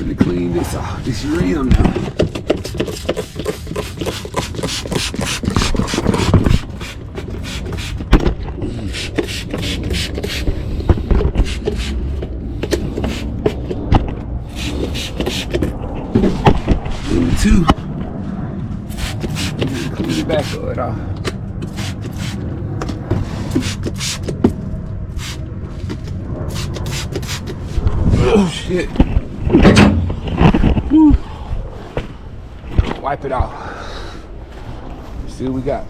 finna clean this off. This rim now. Number two. Clean the back of it off. Oh shit. Woo. Wipe it off. See what we got.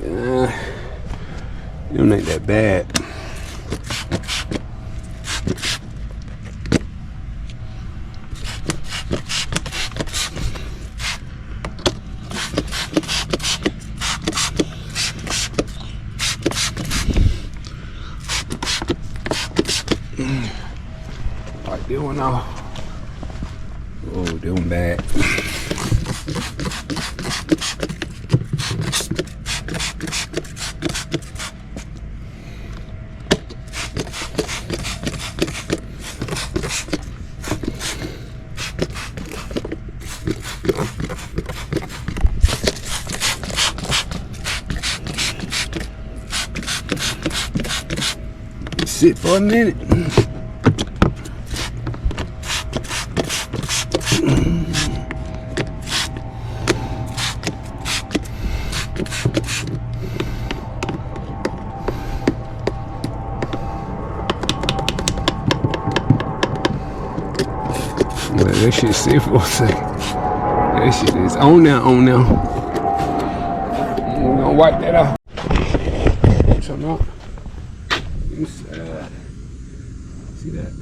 It don't ain't that bad. Like that one off. Oh, that one bad. Sit for a minute. That shit sit for a second. That shit is on now, on now. We're gonna wipe that off. Come on. Inside. See that?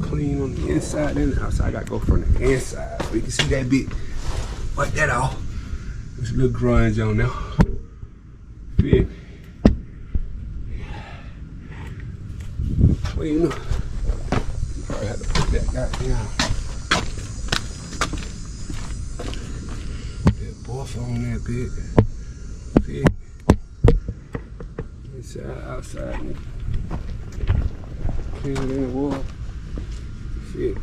Clean on the inside and the outside. I gotta go from the inside so you can see that bit. Wipe that off. There's a little grunge on there. Fit. Clean up. Probably have to put that goddamn. That buff on that bit. Fit. Inside, outside. Clean it in the wall. Fit.